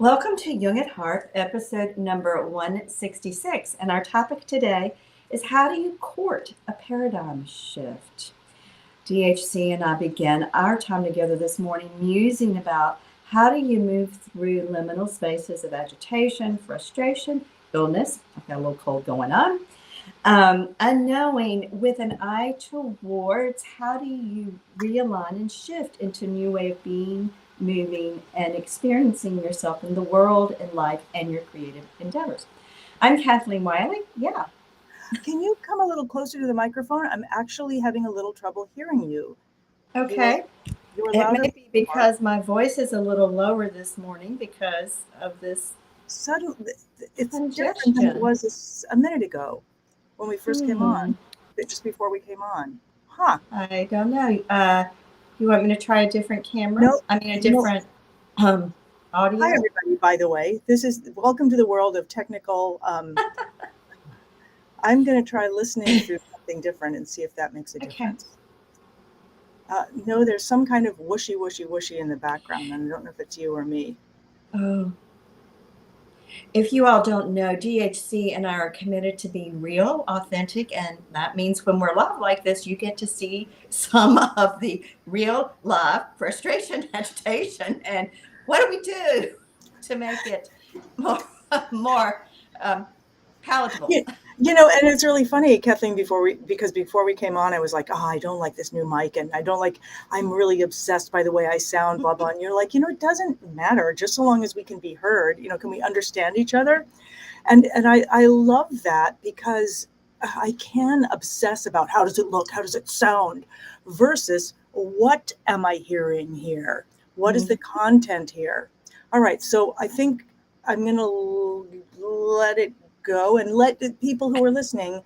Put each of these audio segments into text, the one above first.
Welcome to Jung at Harp, episode number 166. And our topic today is how do you court a paradigm shift? DHC and I began our time together this morning musing about how do you move through liminal spaces of agitation, frustration, illness. I've got a little cold going on. Unknowing with an eye towards how do you realign and shift into a new way of being, moving, and experiencing yourself in the world and life and your creative endeavors. I'm Kathleen Wiley. Yeah. Can you come a little closer to the microphone? I'm actually having a little trouble hearing you. Okay. You're It louder. may be because my voice is a little lower this morning because of this Suddenly, it's congestion. different than it was a minute ago when we first came on, just before we came on. Huh. I don't know. You want me to try a different camera? No, I mean, a different audio? Hi, everybody, by the way. Welcome to the world of technical. I'm going to try listening through something different and see if that makes a difference. No, there's some kind of whooshy, whooshy, whooshy in the background, and I don't know if it's you or me. Oh. If you all don't know, DHC and I are committed to being real, authentic, and that means when we're live like this, you get to see some of the real live frustration, agitation, and what do we do to make it more palatable? And it's really funny, Kathleen, because before we came on, I was like, oh, I don't like this new mic, and I'm really obsessed by the way I sound, blah, blah. And you're like, it doesn't matter, just so long as we can be heard, can we understand each other? And I love that because I can obsess about how does it look, how does it sound, versus what am I hearing here? What is the content here? All right, so I think I'm going to let it go and let the people who are listening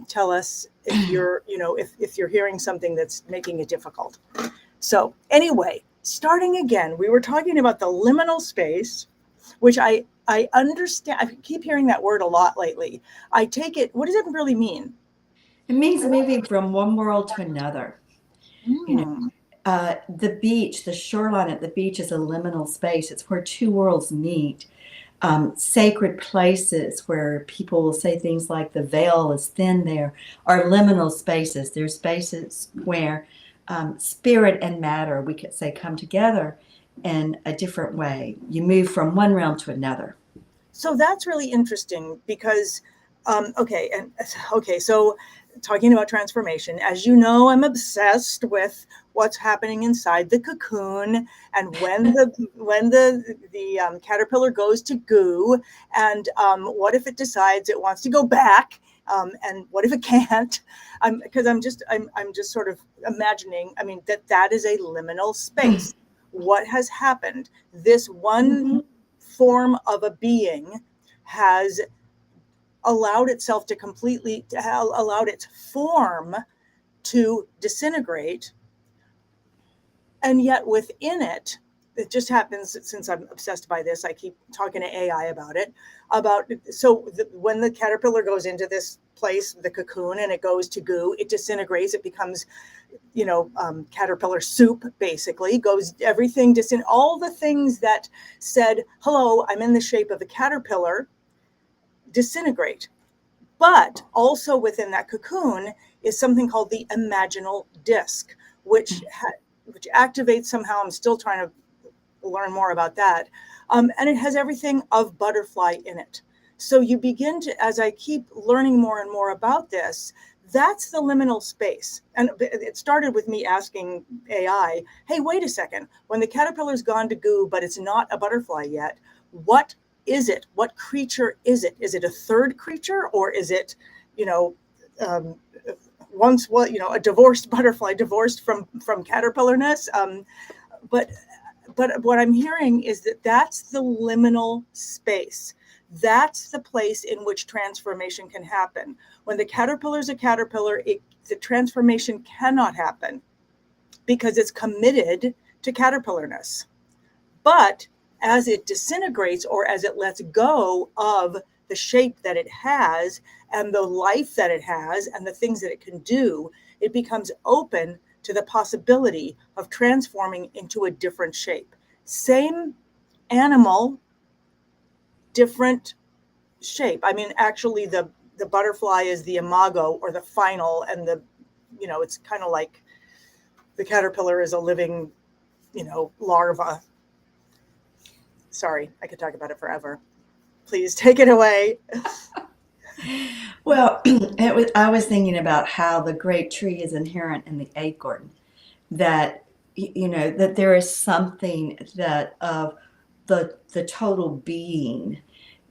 tell us if you're, if you're hearing something that's making it difficult. So anyway, starting again, we were talking about the liminal space, which I understand. I keep hearing that word a lot lately. I take it. What does it really mean? It means moving from one world to another. The beach, the shoreline at the beach is a liminal space. It's where two worlds meet. Sacred places where people will say things like the veil is thin there are liminal spaces. They're spaces where spirit and matter, we could say, come together in a different way. You move from one realm to another. So that's really interesting because, so talking about transformation, as you know, I'm obsessed with what's happening inside the cocoon, and when the caterpillar goes to goo, and what if it decides it wants to go back, and what if it can't? Because I'm just sort of imagining. I mean, that is a liminal space. What has happened? This one form of a being has allowed itself to allowed its form to disintegrate, and yet within it just happens, since I'm obsessed by this, I keep talking to AI about it, when the caterpillar goes into this place, the cocoon, and it goes to goo, it disintegrates, it becomes, caterpillar soup, basically, all the things that said, hello, I'm in the shape of a caterpillar, disintegrate. But also within that cocoon is something called the imaginal disc, which activates somehow. I'm still trying to learn more about that. And it has everything of butterfly in it. So you begin to, as I keep learning more and more about this, that's the liminal space. And it started with me asking AI, hey, wait a second, when the caterpillar's gone to goo, but it's not a butterfly yet, what is it? What creature is it? Is it a third creature, or is it, a divorced butterfly, divorced from caterpillarness? But what I'm hearing is that that's the liminal space. That's the place in which transformation can happen. When the caterpillar is a caterpillar, the transformation cannot happen because it's committed to caterpillarness. But as it disintegrates, or as it lets go of the shape that it has and the life that it has and the things that it can do, it becomes open to the possibility of transforming into a different shape. Same animal, different shape. I mean, actually the butterfly is the imago or the final, and it's kind of like the caterpillar is a living, larva. Sorry, I could talk about it forever. Please take it away. Well, I was thinking about how the great tree is inherent in the acorn, that that there is something that of the total being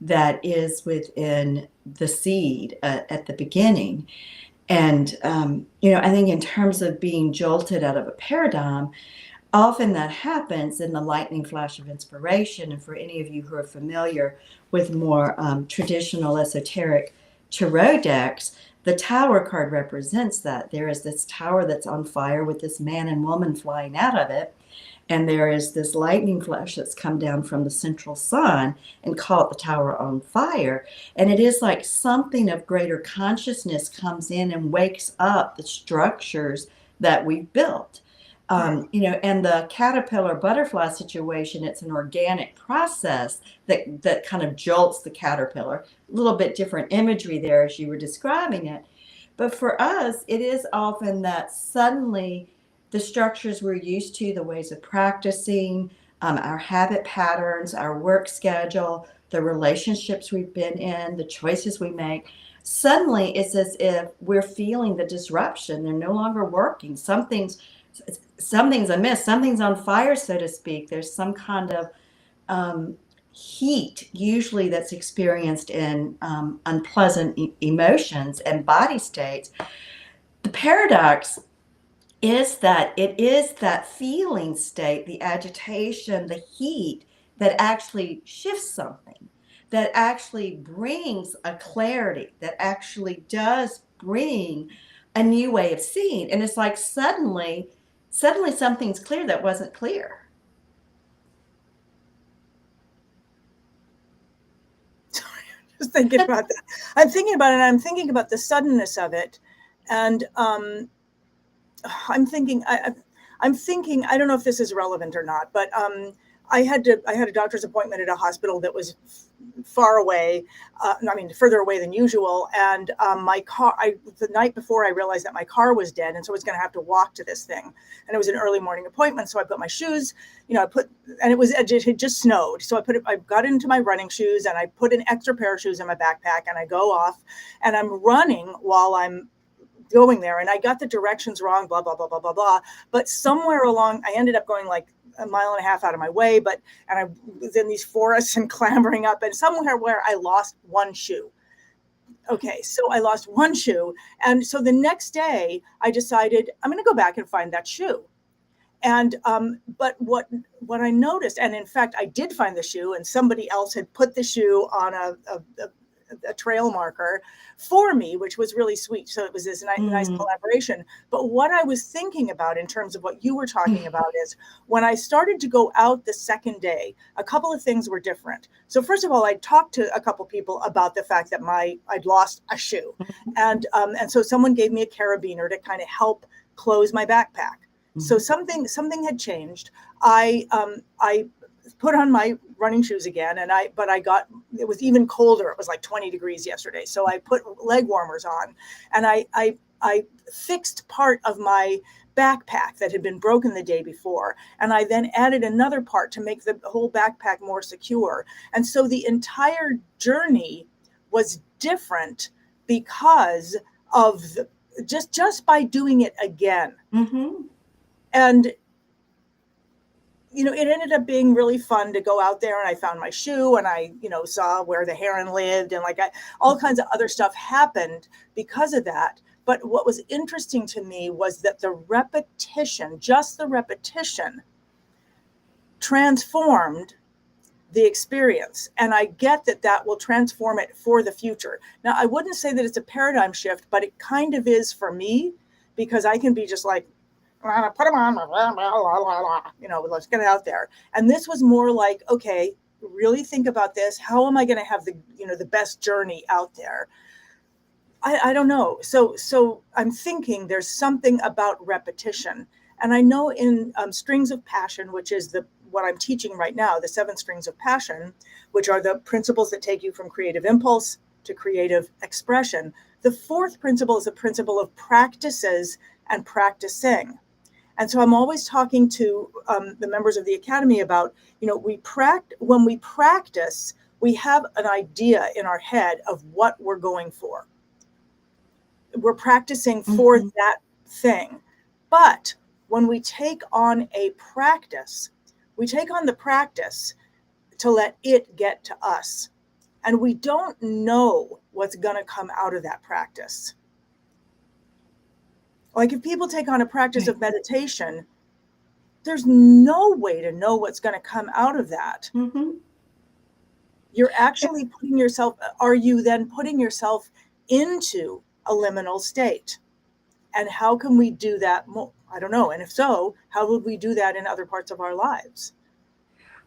that is within the seed at the beginning. And I think in terms of being jolted out of a paradigm, often that happens in the lightning flash of inspiration. And for any of you who are familiar with more traditional esoteric tarot decks, the tower card represents that. There is this tower that's on fire with this man and woman flying out of it. And there is this lightning flash that's come down from the central sun and caught the tower on fire. And it is like something of greater consciousness comes in and wakes up the structures that we've built. And the caterpillar butterfly situation, it's an organic process that kind of jolts the caterpillar. A little bit different imagery there as you were describing it. But for us, it is often that suddenly the structures we're used to, the ways of practicing, our habit patterns, our work schedule, the relationships we've been in, the choices we make, suddenly it's as if we're feeling the disruption. They're no longer working. Something's amiss. Something's on fire, so to speak. There's some kind of heat, usually that's experienced in unpleasant emotions and body states. The paradox is that it is that feeling state, the agitation, the heat, that actually shifts something, that actually brings a clarity, that actually does bring a new way of seeing. And it's like suddenly something's clear that wasn't clear. Sorry, I'm just thinking about that. I'm thinking about it, and I'm thinking about the suddenness of it. And I'm thinking, I don't know if this is relevant or not, but I had a doctor's appointment at a hospital that was far away, further away than usual. And my car, the night before I realized that my car was dead. And so I was going to have to walk to this thing. And it was an early morning appointment. So I put my shoes, and it had just snowed. So I got into my running shoes and I put an extra pair of shoes in my backpack and I go off and I'm running while I'm going there. And I got the directions wrong, blah, blah, blah, blah, blah, blah. But somewhere along, I ended up going like a mile and a half out of my way, and I was in these forests and clambering up, and somewhere where I lost one shoe. Okay, so I lost one shoe. And so the next day I decided I'm going to go back and find that shoe. And but what I noticed, and in fact, I did find the shoe, and somebody else had put the shoe on a trail marker for me, which was really sweet. So it was this nice collaboration. But what I was thinking about in terms of what you were talking about is when I started to go out the second day, a couple of things were different. So first of all, I talked to a couple people about the fact that I'd lost a shoe. And so someone gave me a carabiner to kind of help close my backpack. So something had changed. I put on my running shoes again, but it was even colder. It was like 20 degrees yesterday. So I put leg warmers on, and I fixed part of my backpack that had been broken the day before. And I then added another part to make the whole backpack more secure. And so the entire journey was different because of just by doing it again. Mm-hmm. And it ended up being really fun to go out there, and I found my shoe, and I, saw where the heron lived, and all kinds of other stuff happened because of that. But what was interesting to me was that the repetition, just the repetition, transformed the experience. And I get that will transform it for the future. Now, I wouldn't say that it's a paradigm shift, but it kind of is for me, because I can be just like, put them on, let's get it out there. And this was more like, okay, really think about this. How am I going to have the best journey out there? I don't know. So I'm thinking there's something about repetition. And I know in Strings of Passion, which is what I'm teaching right now, the 7 strings of passion, which are the principles that take you from creative impulse to creative expression. The 4th principle is a principle of practices and practicing. And so I'm always talking to the members of the Academy about, when we practice, we have an idea in our head of what we're going for. We're practicing for that thing. But when we take on a practice, we take on the practice to let it get to us. And we don't know what's going to come out of that practice. Like if people take on a practice of meditation, there's no way to know what's going to come out of that. You're actually putting yourself, are you then putting yourself into a liminal state? And how can we do that more? I don't know. And if so, how would we do that in other parts of our lives?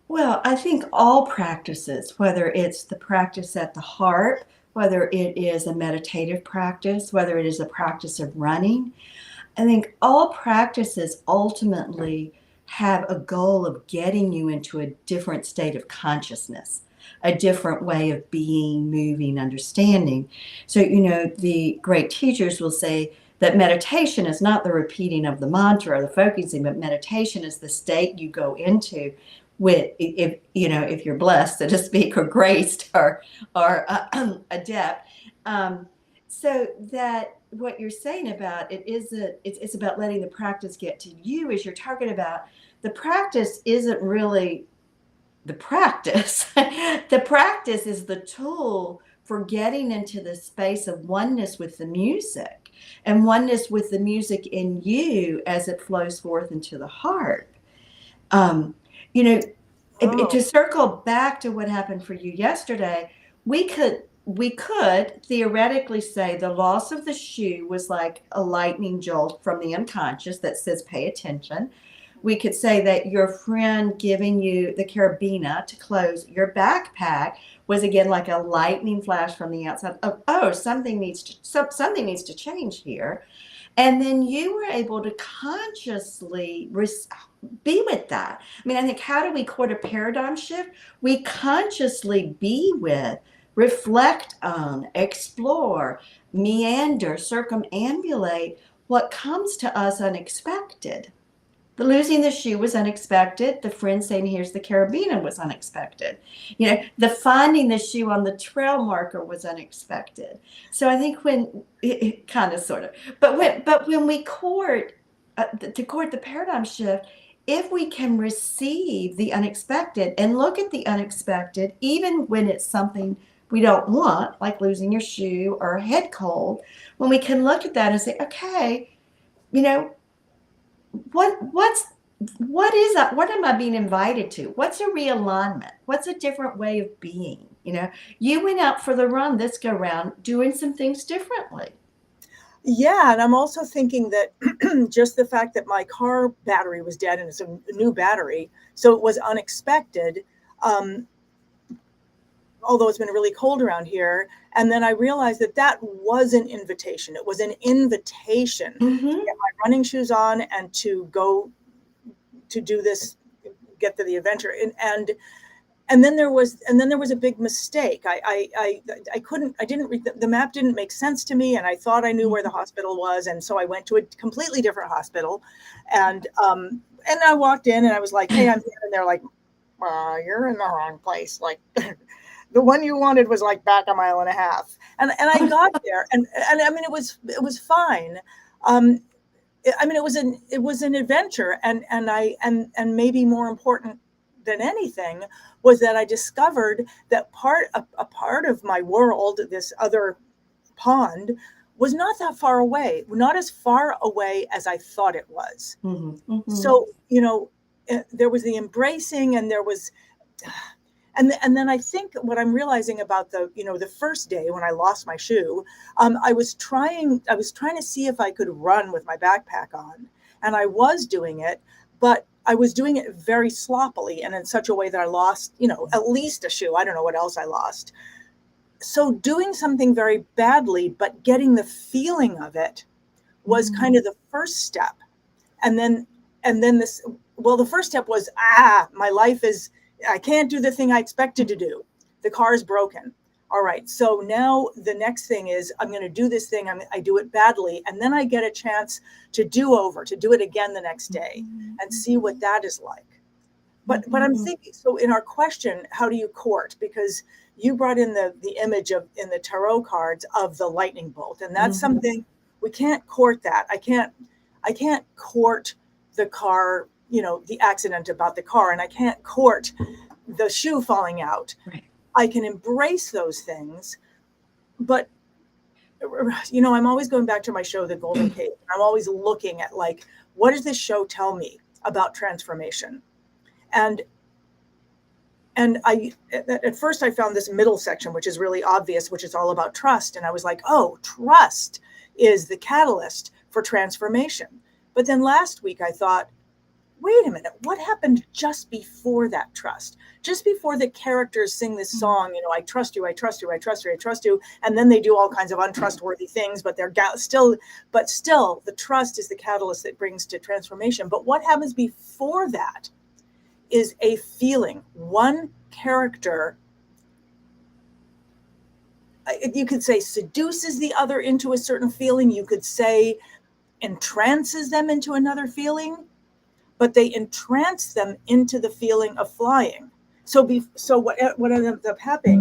Well, I think all practices, whether it's the practice at the Harp, whether it is a meditative practice, whether it is a practice of running, I think all practices ultimately have a goal of getting you into a different state of consciousness, a different way of being, moving, understanding. So, the great teachers will say that meditation is not the repeating of the mantra or the focusing, but meditation is the state you go into with, if you're blessed, so to speak, or graced, or adept. So that what you're saying about it is that it's about letting the practice get to you as you're talking about. The practice isn't really the practice. The practice is the tool for getting into the space of oneness with the music and oneness with the music in you as it flows forth into the heart. To circle back to what happened for you yesterday, we could theoretically say the loss of the shoe was like a lightning jolt from the unconscious that says, pay attention. We could say that your friend giving you the carabiner to close your backpack was again like a lightning flash from the outside of, something needs to change here. And then you were able to consciously be with that. I mean, I think, how do we court a paradigm shift? We consciously be with, reflect on, explore, meander, circumambulate what comes to us unexpected. The losing the shoe was unexpected. The friend saying, here's the carabiner, was unexpected. The finding the shoe on the trail marker was unexpected. So I think when it kind of sort of, but when we court the paradigm shift, if we can receive the unexpected and look at the unexpected, even when it's something we don't want, like losing your shoe or a head cold, when we can look at that and say, okay, what is that? What am I being invited to? What's a realignment? What's a different way of being? You went out for the run this go round doing some things differently. Yeah, and I'm also thinking that just the fact that my car battery was dead and it's a new battery, so it was unexpected. Although it's been really cold around here. And then I realized that was an invitation. It was an invitation to get my running shoes on and to go to do this, get to the adventure. And then there was a big mistake. I didn't read the map, didn't make sense to me. And I thought I knew where the hospital was. And so I went to a completely different hospital. And I walked in and I was like, hey, I'm here. And they're like, you're in the wrong place. Like, the one you wanted was like back a mile and a half. And I got there and I mean, it was fine. It was an adventure and maybe more important than anything was that I discovered that a part of my world, this other pond, was not that far away, not as far away as I thought it was. So, there was the embracing and there was, and then I think what I'm realizing about the first day when I lost my shoe, I was trying to see if I could run with my backpack on, and I was doing it, but I was doing it very sloppily and in such a way that I lost, at least a shoe. I don't know what else I lost. So doing something very badly, but getting the feeling of it was kind of the first step. And then this, well, the first step was, my life is, I can't do the thing I expected to do. The car is broken. All right. So now the next thing is I'm going to do this thing. I do it badly. And then I get a chance to do it again the next day and see what that is like. But I'm thinking, so in our question, how do you court? Because you brought in the image of in the tarot cards of the lightning bolt. And that's something we can't court that. I can't court the car, the accident about the car, and I can't court the shoe falling out. Right. I can embrace those things, but I'm always going back to my show, The Golden Cave. I'm always looking at what does this show tell me about transformation? And I, at first I found this middle section, which is really obvious, which is all about trust. And I was like, oh, trust is the catalyst for transformation. But then last week I thought, wait a minute, what happened just before that trust? Just before the characters sing this song, I trust you, I trust you, I trust you, I trust you. And then they do all kinds of untrustworthy things, but still, the trust is the catalyst that brings to transformation. But what happens before that is a feeling. One character, you could say, seduces the other into a certain feeling. You could say entrances them into another feeling, but they entrance them into the feeling of flying. So what ends up happening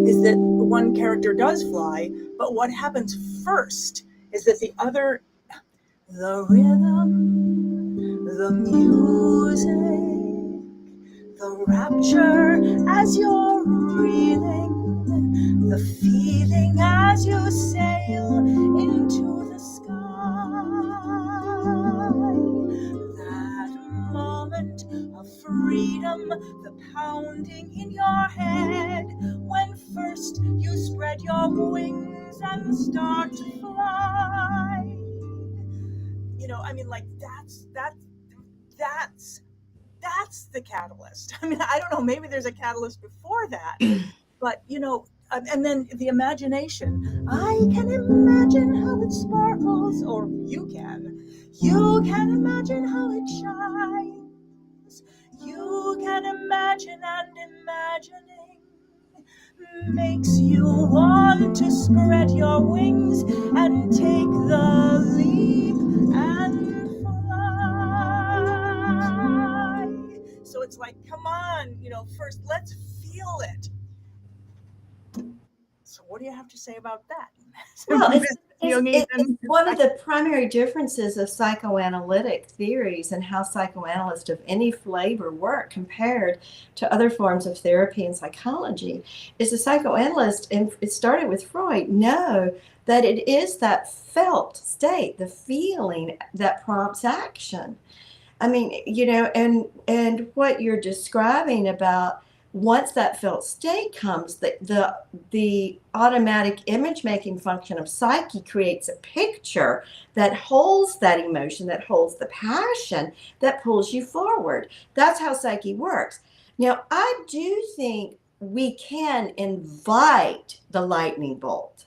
is that one character does fly, but what happens first is that the rhythm, the music, the rapture as you're breathing, the feeling as you sail into the sky, that moment of freedom, the pounding in your head when first you spread your wings and start to fly. That's the catalyst. I don't know, maybe there's a catalyst before that, but and then the imagination. I can imagine how it sparkles, or you can imagine how it shines. You can imagine, and imagining makes you want to spread your wings and take the leap and fly. So it's like, come on, first let's feel it. So what do you have to say about that? Well, it's one of the primary differences of psychoanalytic theories and how psychoanalysts of any flavor work compared to other forms of therapy and psychology is the psychoanalyst, and it started with Freud, know that it is that felt state, the feeling that prompts action. And what you're describing about once that felt state comes, the automatic image making function of psyche creates a picture that holds that emotion, that holds the passion, that pulls you forward. That's how psyche works. Now, I do think we can invite the lightning bolt.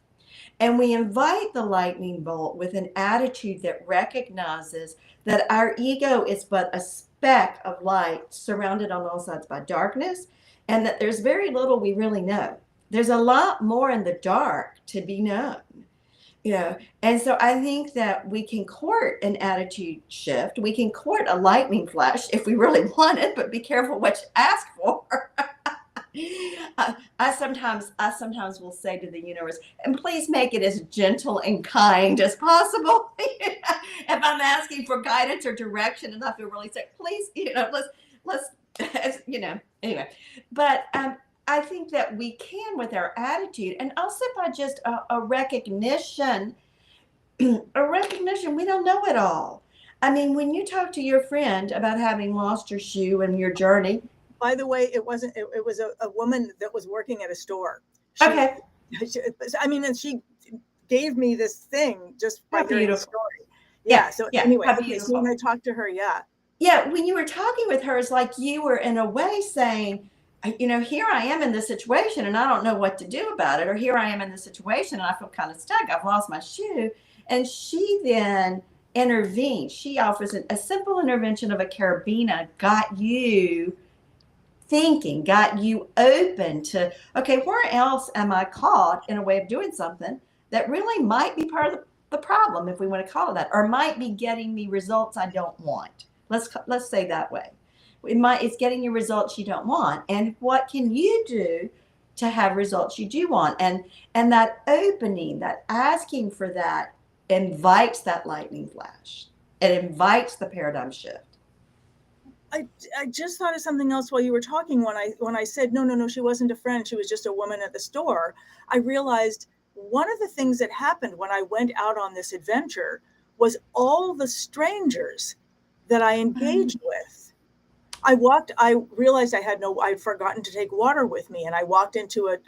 And we invite the lightning bolt with an attitude that recognizes that our ego is but a speck of light surrounded on all sides by darkness, and that there's very little we really know. There's a lot more in the dark to be known, And so I think that we can court an attitude shift. We can court a lightning flash if we really want it, but be careful what you ask for. I sometimes will say to the universe, and please make it as gentle and kind as possible. If I'm asking for guidance or direction and I feel really sick, please, let's anyway. But I think that we can with our attitude, and also by just a recognition, we don't know it all. When you talk to your friend about having lost your shoe and your journey. By the way, it was a woman that was working at a store. Okay. And she gave me this thing just by hearing the story. Anyway, so when I talked to her, when you were talking with her, it's like you were in a way saying, here I am in this situation and I don't know what to do about it, or here I am in this situation and I feel kind of stuck. I've lost my shoe. And she then intervenes. She offers a simple intervention of a carabiner got you thinking, got you open to, okay, where else am I caught in a way of doing something that really might be part of the problem, if we want to call it that, or might be getting me results I don't want. Let's say that way. It's getting you results you don't want, and what can you do to have results you do want? And that opening, that asking for that, invites that lightning flash. It invites the paradigm shift. I just thought of something else while you were talking. When I said no, she wasn't a friend, she was just a woman at the store, I realized one of the things that happened when I went out on this adventure was all the strangers that I engaged with. I realized I'd forgotten to take water with me, and I walked into a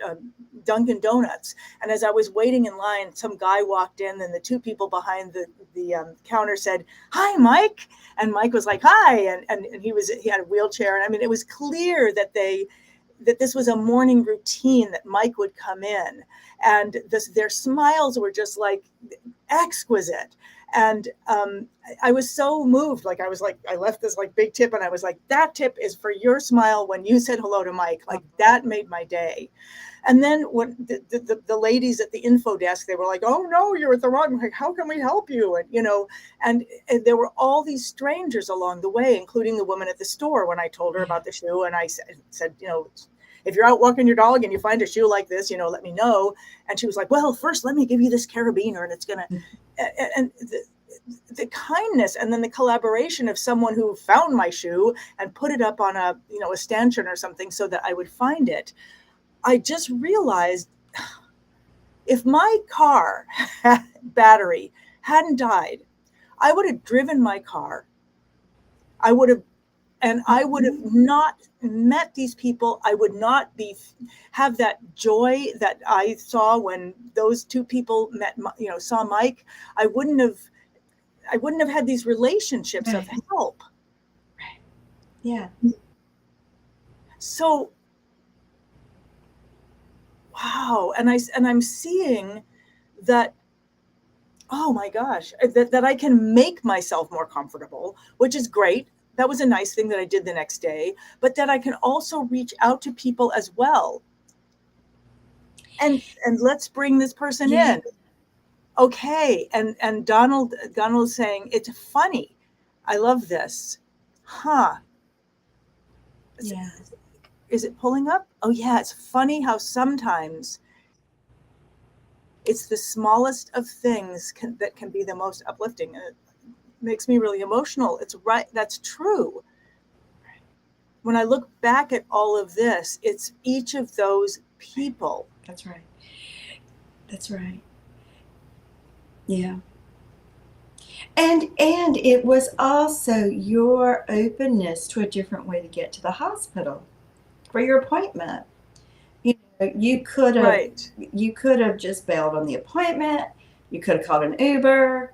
Dunkin' Donuts, and as I was waiting in line, some guy walked in, and the two people behind the counter said, "Hi, Mike," and Mike was like, "Hi," and he had a wheelchair, and I mean, it was clear that this was a morning routine, that Mike would come in, and their smiles were just like exquisite. And I was so moved. Like, I left this like big tip, and I was like, that tip is for your smile when you said hello to Mike. Like, that made my day. And then when the ladies at the info desk, they were like, "Oh no, you're at the wrong, like, how can we help you?" And there were all these strangers along the way, including the woman at the store when I told her about the shoe. And I said, "If you're out walking your dog and you find a shoe like this, let me know." And she was like, "Well, first let me give you this carabiner, and it's gonna," and the kindness, and then the collaboration of someone who found my shoe and put it up on a stanchion or something so that I would find it. I just realized, if my car battery hadn't died, I would have driven my car. I would have not met these people. I would not have that joy that I saw when those two people saw Mike. I wouldn't have had these relationships of help. Right. Yeah. So, wow. And I'm seeing that, oh my gosh, that I can make myself more comfortable, which is great. That was a nice thing that I did the next day, but that I can also reach out to people as well. And let's bring this person in. Okay. And Donald's saying, "It's funny. I love this." Huh. Yeah. Is it pulling up? Oh yeah. It's funny how sometimes it's the smallest of things that can be the most uplifting. And it makes me really emotional. It's right. That's true. When I look back at all of this, it's each of those people. That's right. That's right. Yeah. And it was also your openness to a different way to get to the hospital for your appointment. You could have just bailed on the appointment. You could have called an Uber,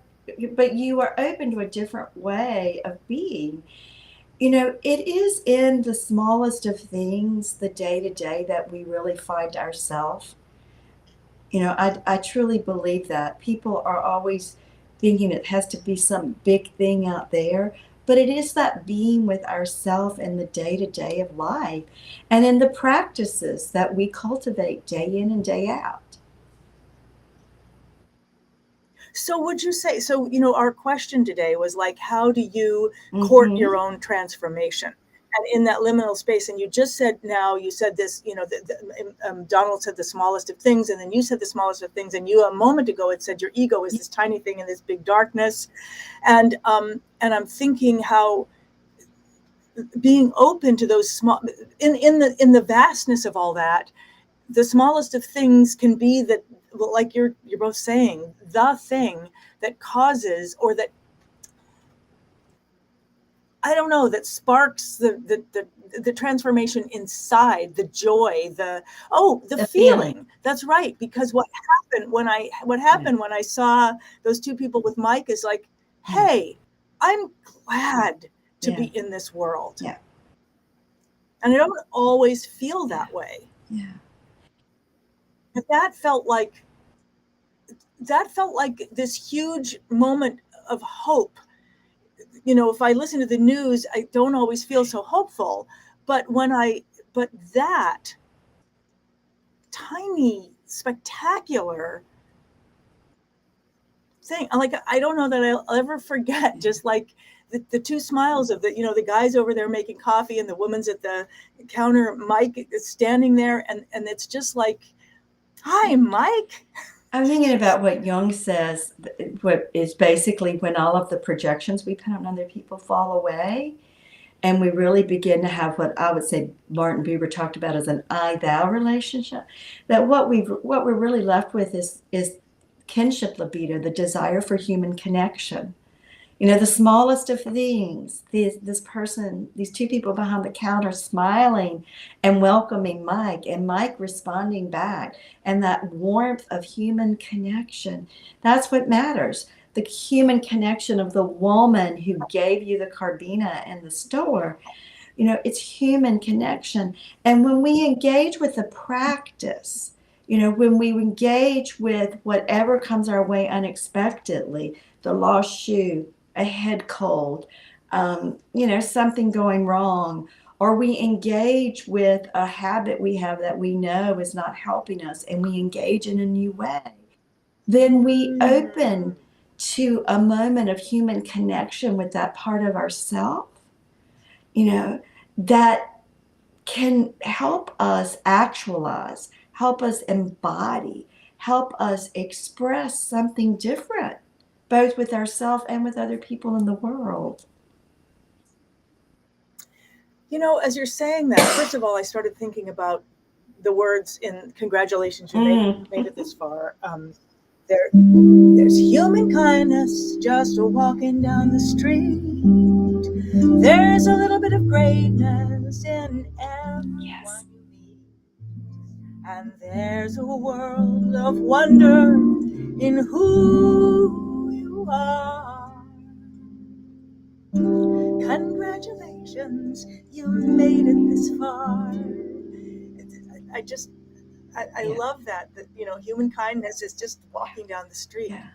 but you were open to a different way of being. It is in the smallest of things, the day to day, that we really find ourselves. I truly believe that people are always thinking it has to be some big thing out there, but it is that being with ourselves in the day to day of life, and in the practices that we cultivate day in and day out. So would you say, our question today was like, how do you court your own transformation? And in that liminal space, and you just said, this, Donald said the smallest of things, and then you said the smallest of things, and you a moment ago had said your ego is this tiny thing in this big darkness, and I'm thinking how being open to those small, in the vastness of all that, the smallest of things can be that, like you're both saying, the thing that causes, or that, I don't know, that sparks the transformation inside, the joy, the feeling. That's right. Because what happened when I saw those two people with Mike is like, hey, I'm glad to be in this world. Yeah. And I don't always feel that way. Yeah. But that felt like this huge moment of hope. If I listen to the news, I don't always feel so hopeful. But but that tiny, spectacular thing, like, I don't know that I'll ever forget, just like the two smiles of the guys over there making coffee and the woman's at the counter. Mike is standing there, and it's just like, hi, Mike. I'm thinking about what Jung says, what is basically when all of the projections we put on other people fall away, and we really begin to have what I would say Martin Buber talked about as an I-thou relationship, that what we're really left with is kinship libido, the desire for human connection. The smallest of things, this person, these two people behind the counter smiling and welcoming Mike, and Mike responding back, and that warmth of human connection. That's what matters. The human connection of the woman who gave you the carbina in the store. It's human connection. And when we engage with the practice, when we engage with whatever comes our way unexpectedly, the lost shoe, a head cold, something going wrong, or we engage with a habit we have that we know is not helping us, and we engage in a new way, then we open to a moment of human connection with that part of ourself, that can help us actualize, help us embody, help us express something different, both with ourselves and with other people in the world. As you're saying that, first of all, I started thinking about the words in "Congratulations, you made it this far." There's human kindness just walking down the street. There's a little bit of greatness in everyone you meet. And there's a world of wonder in who you are. Congratulations, you made it this far. I love that human kindness is just walking down the street. Yeah.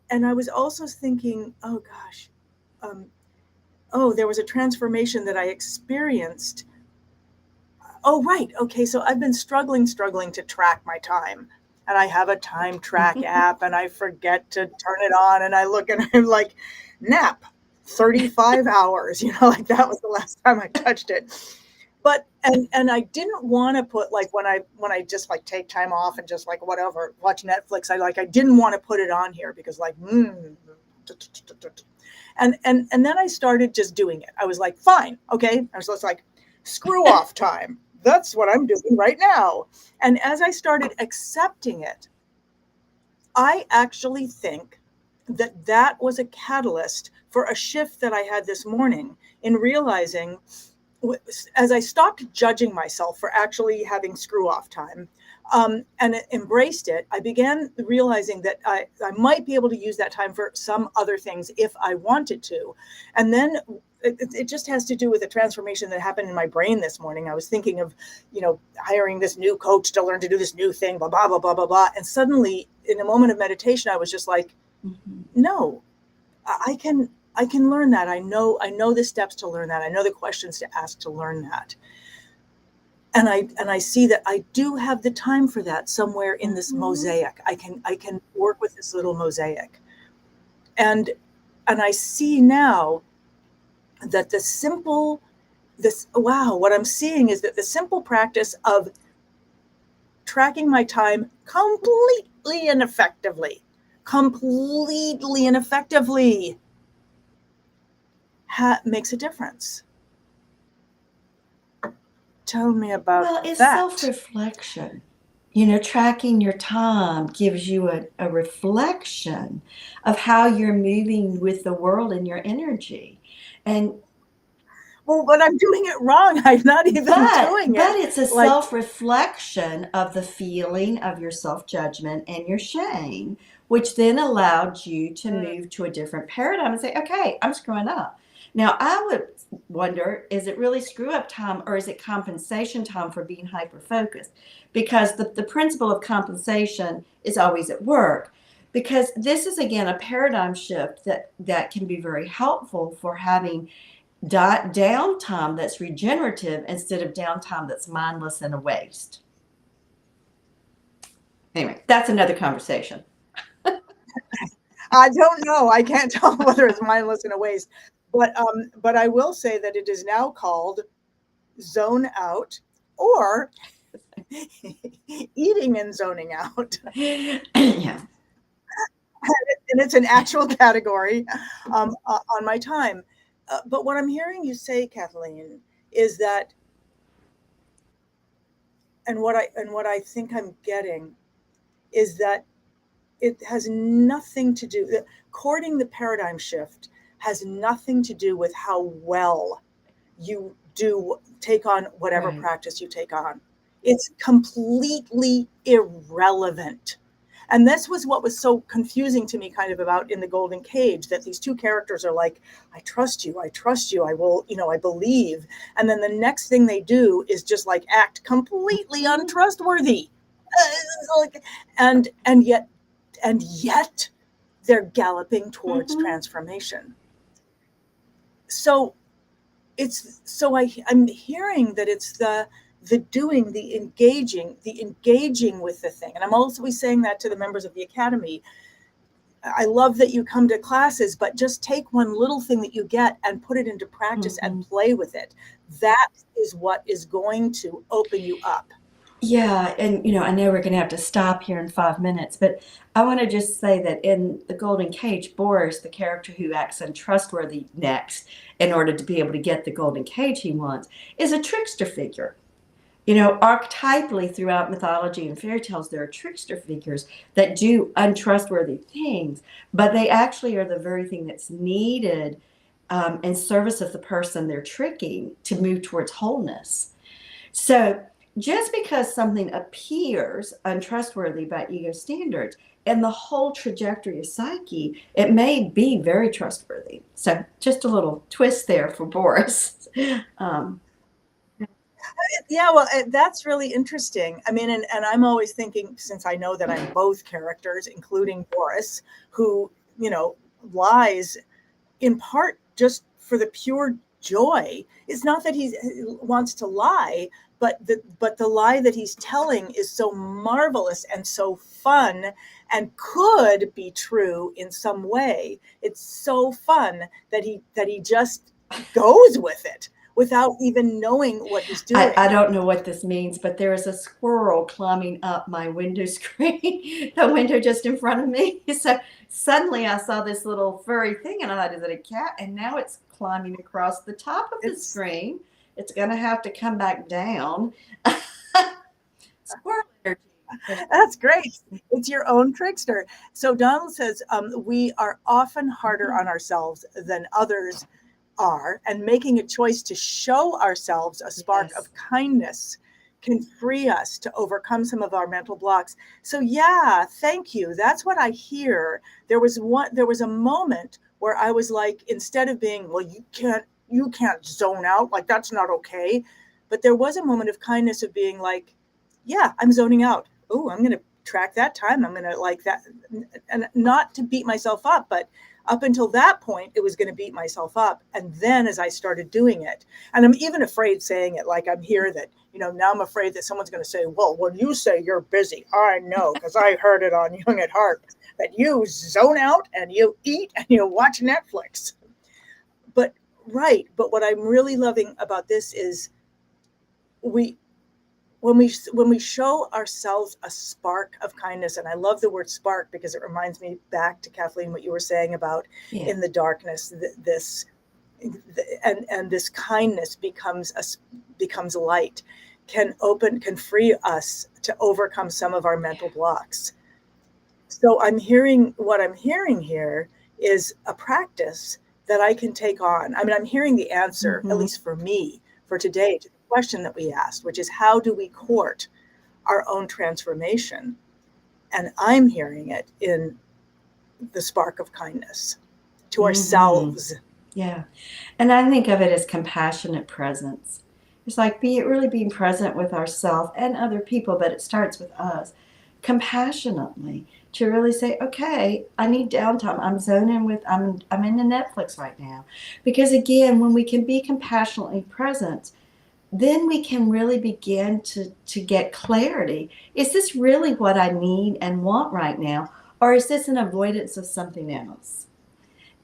And I was also thinking, oh gosh, there was a transformation that I experienced. Oh, right. Okay. So I've been struggling to track my time, and I have a time track app, and I forget to turn it on, and I look and I'm like, nap 35 hours, like that was the last time I touched it. But, and I didn't want to put, like, when I just like take time off and just like whatever, watch Netflix, I didn't want to put it on here because like, and then I started just doing it. I was like, fine. Okay. I was just like, screw off time. That's what I'm doing right now. And as I started accepting it, I actually think that was a catalyst for a shift that I had this morning in realizing, as I stopped judging myself for actually having screw off time, and embraced it, I began realizing that I might be able to use that time for some other things if I wanted to. And then it just has to do with a transformation that happened in my brain this morning. I was thinking of, hiring this new coach to learn to do this new thing, blah, blah, blah, blah, blah, blah. And suddenly in a moment of meditation, I was just like, no, I can learn that. I know the steps to learn that. I know the questions to ask to learn that. And I see that I do have the time for that somewhere in this mosaic. I can work with this little mosaic. And I see now that what I'm seeing is that the simple practice of tracking my time completely and effectively makes a difference. Tell me about that. Well, it's self-reflection. Tracking your time gives you a reflection of how you're moving with the world and your energy. And but I'm doing it wrong. I'm not even doing it. But it's a self-reflection of the feeling of your self-judgment and your shame, which then allowed you to move to a different paradigm and say, okay, I'm screwing up. Now, I would wonder, is it really screw up time, or is it compensation time for being hyper-focused? Because the principle of compensation is always at work. because this is, again, a paradigm shift that can be very helpful for having downtime that's regenerative instead of downtime that's mindless and a waste. Anyway, that's another conversation. I don't know. I can't tell whether it's mindless and a waste, but I will say that it is now called zone out or eating and zoning out. Yeah. And it's an actual category on my time. But what I'm hearing you say, Kathleen, is that, and what I think I'm getting is that it has nothing to do, courting the paradigm shift has nothing to do with how well you do take on whatever Right. practice you take on. It's completely irrelevant. And this was what was so confusing to me kind of about in The Golden Cage, that these two characters are like, I trust you, I will, I believe. And then the next thing they do is just like act completely untrustworthy. And yet they're galloping towards transformation. So I'm hearing that it's the doing, the engaging with the thing. And I'm also saying that to the members of the Academy. I love that you come to classes, but just take one little thing that you get and put it into practice and play with it. That is what is going to open you up. Yeah, and I know we're going to have to stop here in 5 minutes, but I want to just say that in The Golden Cage, Boris, the character who acts untrustworthy next in order to be able to get the golden cage he wants, is a trickster figure. Archetypally throughout mythology and fairy tales, there are trickster figures that do untrustworthy things, but they actually are the very thing that's needed in service of the person they're tricking to move towards wholeness. So just because something appears untrustworthy by ego standards, and the whole trajectory of psyche, it may be very trustworthy. So just a little twist there for Boris. Yeah, well, that's really interesting. I mean, and I'm always thinking, since I know that I'm both characters, including Boris, who, lies in part just for the pure joy. It's not that he wants to lie, but the lie that he's telling is so marvelous and so fun and could be true in some way. It's so fun that he just goes with it without even knowing what he's doing. I don't know what this means, but there is a squirrel climbing up my window screen, the window just in front of me. So suddenly I saw this little furry thing and I thought, is it a cat? And now it's climbing across the top of the screen. It's going to have to come back down. Squirrel energy. That's great. It's your own trickster. So Donald says, we are often harder on ourselves than others are, and making a choice to show ourselves a spark of kindness can free us to overcome some of our mental blocks. So yeah, thank you. That's what I hear. There was a moment where I was like, instead of being, well, you can't zone out, like that's not okay. But there was a moment of kindness of being like, yeah, I'm zoning out. Oh, I'm going to track that time. I'm going to like that, and not to beat myself up, but up until that point, it was going to beat myself up. And then as I started doing it, and I'm even afraid saying it, like I'm here that, now I'm afraid that someone's going to say, well, when you say you're busy, I know, because I heard it on Jung at Harp, that you zone out and you eat and you watch Netflix. But what I'm really loving about this is when we show ourselves a spark of kindness, and I love the word spark because it reminds me back to Kathleen, what you were saying about in the darkness, this kindness becomes light, can free us to overcome some of our mental blocks. So what I'm hearing here is a practice that I can take on. I mean, I'm hearing the answer, at least for me, for today, to the question that we asked, which is, how do we court our own transformation? And I'm hearing it in the spark of kindness to ourselves. Yeah. And I think of it as compassionate presence. It's like really being present with ourselves and other people, but it starts with us. Compassionately, to really say, okay, I need downtime. I'm zoning with, I'm into Netflix right now. Because again, when we can be compassionately present, then we can really begin to get clarity. Is this really what I need and want right now? Or is this an avoidance of something else?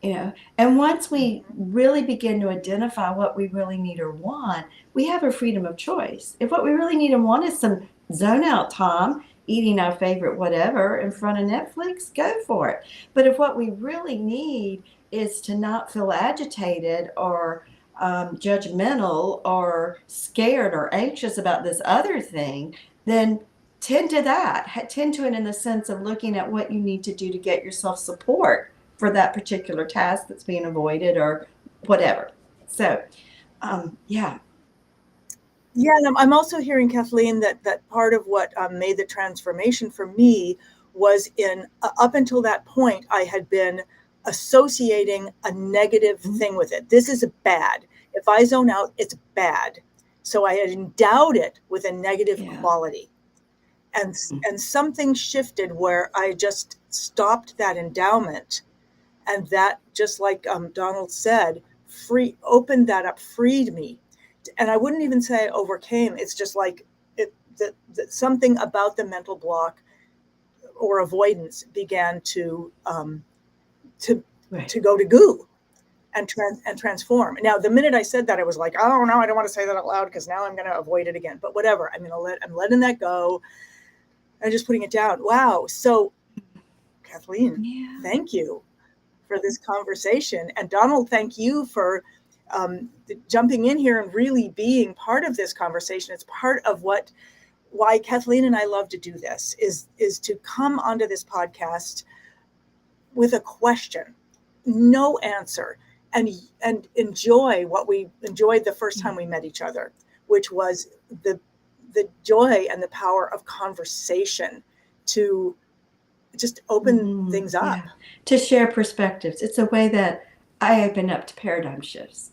And once we really begin to identify what we really need or want, we have a freedom of choice. If what we really need and want is some zone out time, eating our favorite whatever in front of Netflix, go for it. But if what we really need is to not feel agitated or judgmental or scared or anxious about this other thing, then tend to that. Tend to it in the sense of looking at what you need to do to get yourself support for that particular task that's being avoided or whatever. So, yeah. Yeah, and I'm also hearing, Kathleen, that part of what made the transformation for me was in up until that point, I had been associating a negative thing with it. This is bad. If I zone out, it's bad. So I had endowed it with a negative quality. And something shifted where I just stopped that endowment. And that, just like Donald said, opened that up, freed me. And I wouldn't even say I overcame. It's just like that something about the mental block or avoidance began to go to goo and transform. Now, the minute I said that, I was like, oh no, I don't want to say that out loud because now I'm going to avoid it again. But whatever, I'm letting that go. I'm just putting it down. Wow. So, Kathleen, thank you for this conversation. And Donald, thank you for jumping in here and really being part of this conversation. It's part of why Kathleen and I love to do this, is to come onto this podcast with a question, no answer, and enjoy what we enjoyed the first time we met each other, which was the joy and the power of conversation to just open things up. Yeah. To share perspectives. It's a way that I open up to paradigm shifts.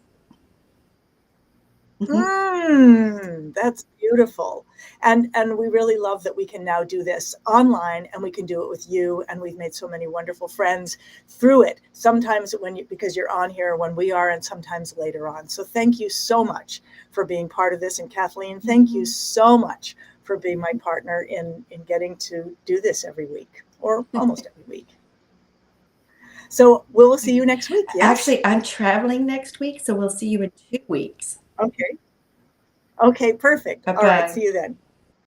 That's beautiful. And we really love that we can now do this online, and we can do it with you. And we've made so many wonderful friends through it. Sometimes because you're on here when we are, and sometimes later on. So thank you so much for being part of this. And Kathleen, thank you so much for being my partner in getting to do this every week, or almost every week. So we'll see you next week. Yes? Actually, I'm traveling next week, so we'll see you in 2 weeks. Okay, perfect. Bye-bye. All right, see you then.